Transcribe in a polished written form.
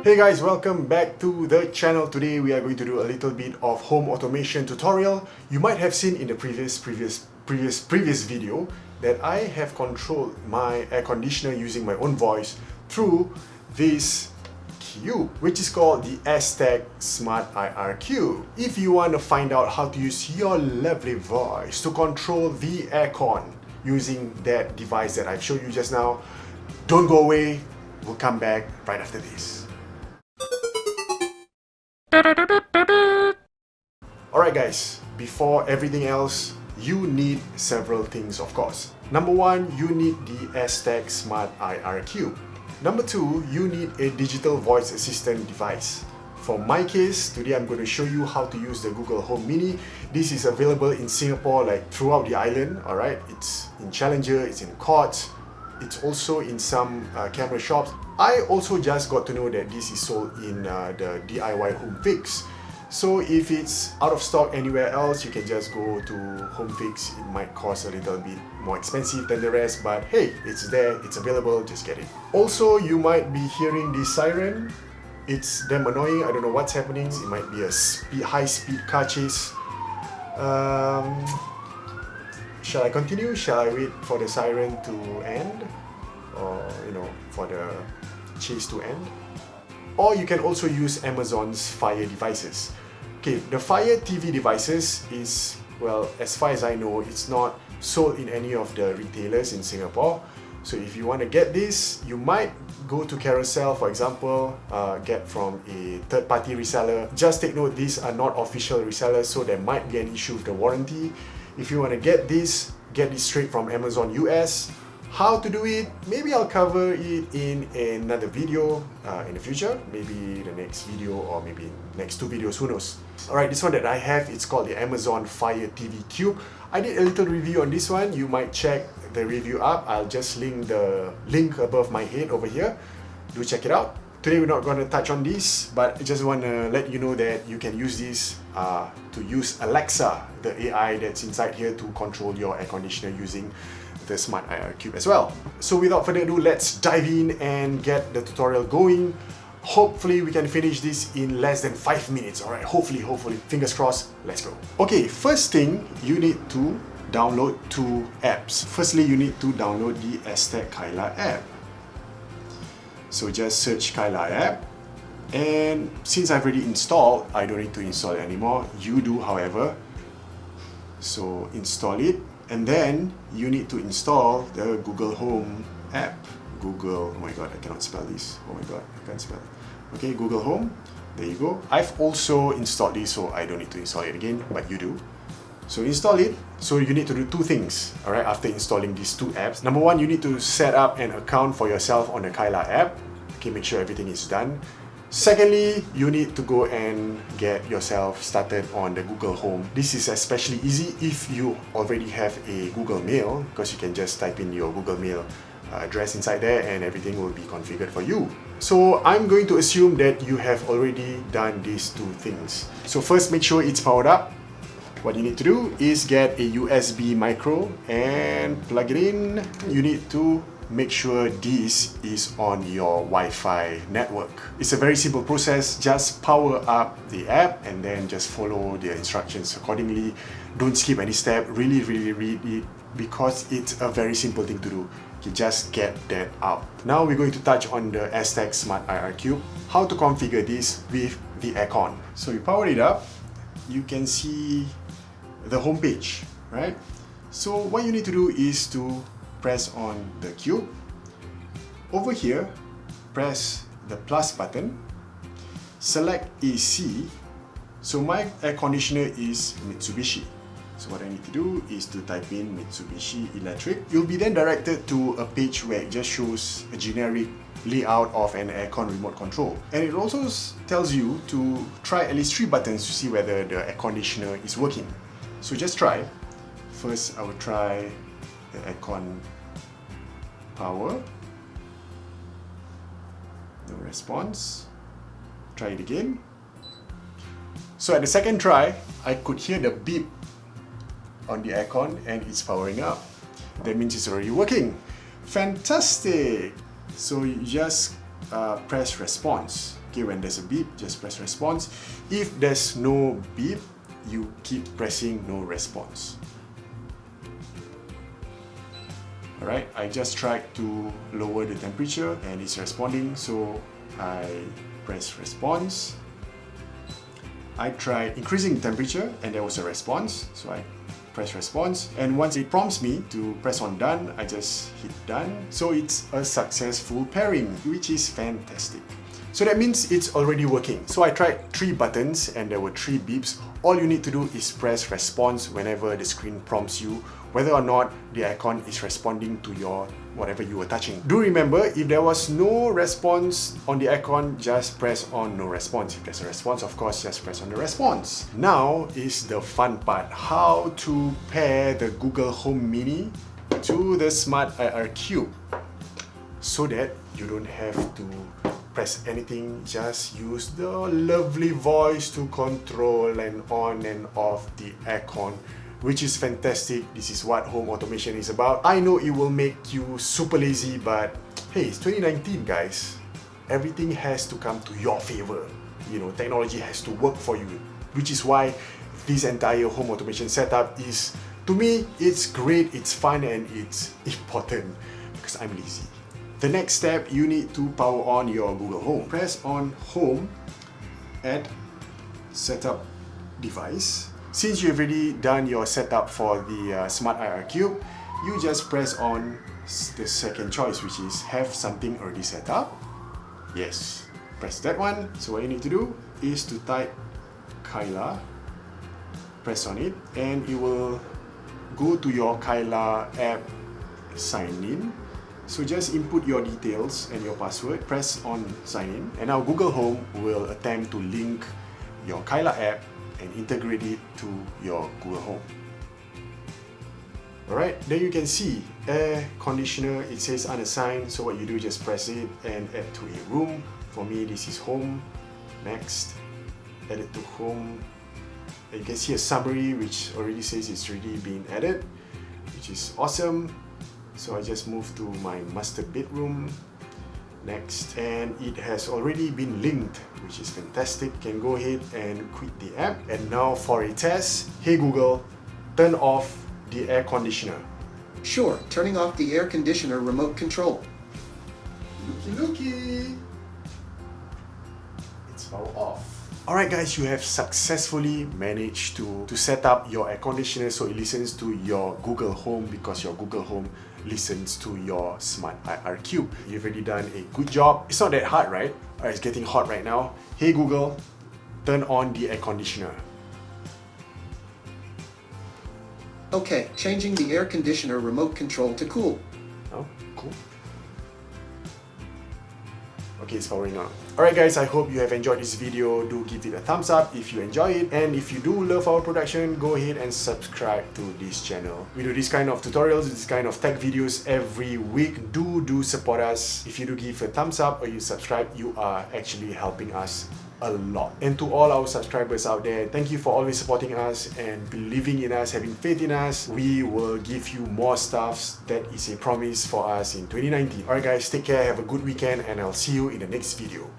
Hey guys, welcome back to the channel. Today we are going to do a little bit of home automation tutorial. You might have seen in the previous video that I have controlled my air conditioner using my own voice through this cube, which is called the Aztech Smart IR Cube. If you want to find out how to use your lovely voice to control the aircon using that device that I've showed you just now, don't go away. We'll come back right after this. Alright guys, before everything else, you need several things of course. Number one, you need the Aztech Smart IR Cube. Number two, you need a digital voice assistant device. For my case, today I'm going to show you how to use the Google Home Mini. This is available in Singapore, like throughout the island, alright? It's in Challenger, it's in Courts, it's also in some camera shops. I also just got to know that this is sold in the DIY Home Fix. So if it's out of stock anywhere else, you can just go to Home Fix. It might cost a little bit more expensive than the rest, but hey, it's there, it's available, just get it. Also, you might be hearing this siren. It's damn annoying, I don't know what's happening. It might be a high-speed car chase. Shall I continue? Shall I wait for the siren to end? Or, for the chase to end? Or you can also use Amazon's Fire devices. Okay, the Fire TV devices is, well, as far as I know, it's not sold in any of the retailers in Singapore. So if you want to get this, you might go to Carousel, for example, get from a third-party reseller. Just take note, these are not official resellers, so there might be an issue with the warranty. If you want to get this straight from Amazon US. How to do it, maybe I'll cover it in another video in the future, maybe the next video or maybe next two videos, who knows. Alright, this one that I have, it's called the Amazon Fire TV Cube. I did a little review on this one. You might check the review up. I'll just link the link above my head over here. Do check it out. Today we're not going to touch on this, but I just want to let you know that you can use this to use Alexa, the AI that's inside here, to control your air conditioner using the Smart IR Cube as well. So without further ado, let's dive in and get the tutorial going. Hopefully we can finish this in less than 5 minutes. Alright, hopefully, fingers crossed, let's go. Okay, first thing, you need to download two apps. Firstly, you need to download the Aztech Kyla app. So just search Kyla app, and since I've already installed, I don't need to install it anymore. You do, however. So install it, and then you need to install the Google Home app. Google, oh my god, I cannot spell this. Oh my god, I can't spell it. Okay, Google Home, there you go. I've also installed this, so I don't need to install it again, but you do. So install it. So you need to do two things, alright, after installing these two apps. Number one, you need to set up an account for yourself on the Kyla app. Okay, make sure everything is done. Secondly, you need to go and get yourself started on the Google Home. This is especially easy if you already have a Google Mail, because you can just type in your Google Mail address inside there and everything will be configured for you. So I'm going to assume that you have already done these two things. So first, make sure it's powered up. What you need to do is get a USB micro and plug it in. You need to make sure this is on your Wi-Fi network. It's a very simple process. Just power up the app and then just follow the instructions accordingly. Don't skip any step. Really read it, because it's a very simple thing to do. You just get that out. Now we're going to touch on the Aztech Smart IR Cube. How to configure this with the aircon. So you power it up. You can see the home page, right? So what you need to do is to press on the cube. Over here, press the plus button, select AC. So my air conditioner is Mitsubishi. So what I need to do is to type in Mitsubishi Electric. You'll be then directed to a page where it just shows a generic layout of an aircon remote control. And it also tells you to try at least 3 buttons to see whether the air conditioner is working. So just try. First, I will try the aircon power. No response. Try it again. So at the second try, I could hear the beep on the aircon and it's powering up. That means it's already working. Fantastic! So you just press response. Okay, when there's a beep, just press response. If there's no beep, you keep pressing no response. Alright, I just tried to lower the temperature and it's responding, so I press response. I tried increasing the temperature and there was a response, so I press response, and once it prompts me to press on done, I just hit done. So it's a successful pairing, which is fantastic. So that means it's already working. So I tried 3 buttons and there were 3 beeps. All you need to do is press response whenever the screen prompts you, whether or not the aircon is responding to your whatever you were touching. Do remember, if there was no response on the aircon, just press on no response. If there's a response, of course, just press on the response. Now is the fun part, how to pair the Google Home Mini to the Smart IR Cube so that you don't have to press anything, just use the lovely voice to control and on and off the aircon, which is fantastic. This is what home automation is about. I know it will make you super lazy, but hey, it's 2019 guys. Everything has to come to your favor. You know, technology has to work for you, which is why this entire home automation setup is, to me, it's great, it's fun, and it's important because I'm lazy. The next step, you need to power on your Google Home. Press on Home, add Setup Device. Since you've already done your setup for the Smart IR Cube, you just press on the second choice, which is have something already set up. Yes, press that one. So what you need to do is to type Kyla, press on it, and it will go to your Kyla app, sign in. So just input your details and your password, press on sign in, and now Google Home will attempt to link your Kyla app and integrate it to your Google Home. Alright, then you can see air conditioner, it says unassigned, so what you do, just press it and add to a room. For me, this is home. Next, add it to home. And you can see a summary which already says it's already been added, which is awesome. So I just moved to my master bedroom. Next, and it has already been linked, which is fantastic. You can go ahead and quit the app. And now for a test, hey Google, turn off the air conditioner. Sure, turning off the air conditioner remote control. Looky looky! It's now off. Alright guys, you have successfully managed to set up your air conditioner so it listens to your Google Home, because your Google Home listens to your Smart IR Cube. You've already done a good job. It's not that hard, right? Alright, it's getting hot right now. Hey Google, turn on the air conditioner. Okay, changing the air conditioner remote control to cool. Oh, cool. Okay, it's powering on. Alright guys, I hope you have enjoyed this video. Do give it a thumbs up if you enjoy it, and if you do love our production, go ahead and subscribe to this channel. We do this kind of tutorials, this kind of tech videos every week. Do support us. If you do give a thumbs up or you subscribe, you are actually helping us a lot. And to all our subscribers out there, thank you for always supporting us and believing in us, having faith in us. We will give you more stuffs. That is a promise for us in 2019. Alright guys, take care, have a good weekend, and I'll see you in the next video.